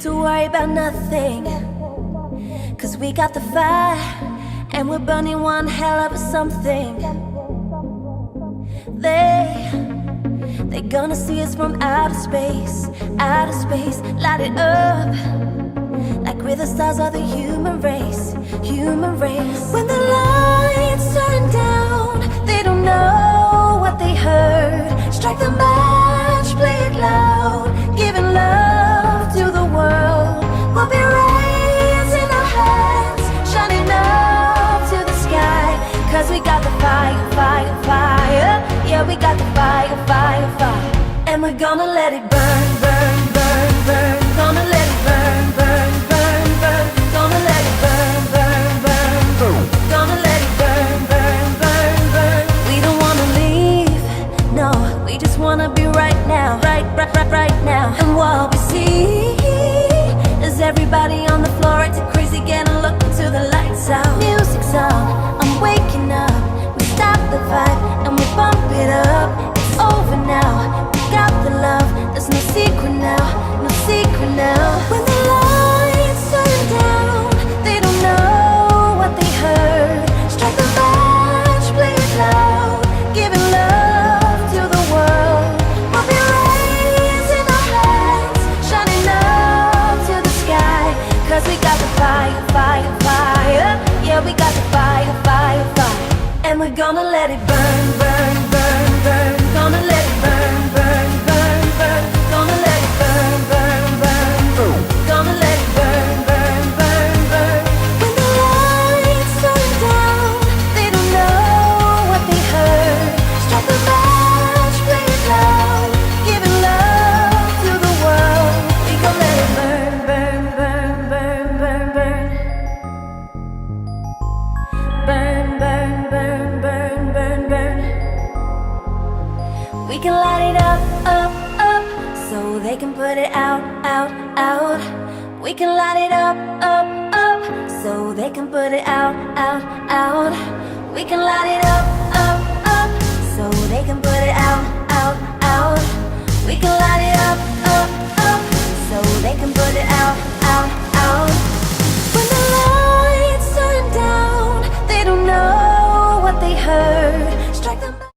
to worry about nothing, 'cause we got the fire and we're burning one hell of a something. They're gonna see us from outer space, light it up like we're the stars of the human race. When the lights turn down, they don't know what they heard. Strike the match, play it loud, giving love to the world. We'll be raising our hands, shining up to the sky, 'cause we got the fire, fire, fire. Yeah, we got the fire, fire, fire. And we're gonna let it burn, burn, burn, burn. Gonna let it burn, burn, burn, burn. Gonna let it burn, burn, burn, burn. Gonna let it burn, burn, burn, burn. We don't wanna leave, no, we just wanna be right now, right now. And what we see is everybody on the floor acting crazy, getting look until the lights out. Music's on, I'm waking up. We stop the vibe and we bump it up. It's over now, we got the love. There's no secret now, no secret now. When the lights turn down, they don't know what they heard. Strike the match, play it loud, giving love to the world. We'll be raising our hands, shining up to the sky, 'cause we got the fire, fire, fire. Yeah, we got the fire, fire, fire. And we're gonna let it burn, burn, burn, burn. Gonna let it burn, burn, burn, burn. Gonna let it burn, burn, burn, burn. Gonna let it burn, burn, burn, burn. When the lights turn down, they don't know what they heard. Strike the match, play it loud, giving love to the world. We gon' let it burn, burn, burn, burn, burn, burn. Burn, burn, burn, burn, burn, burn. We can light it up, up, up, so they can put it out, out, out. We can light it up, up, up, so they can put it out, out, out. We can light it up, up, up, so they can put it out.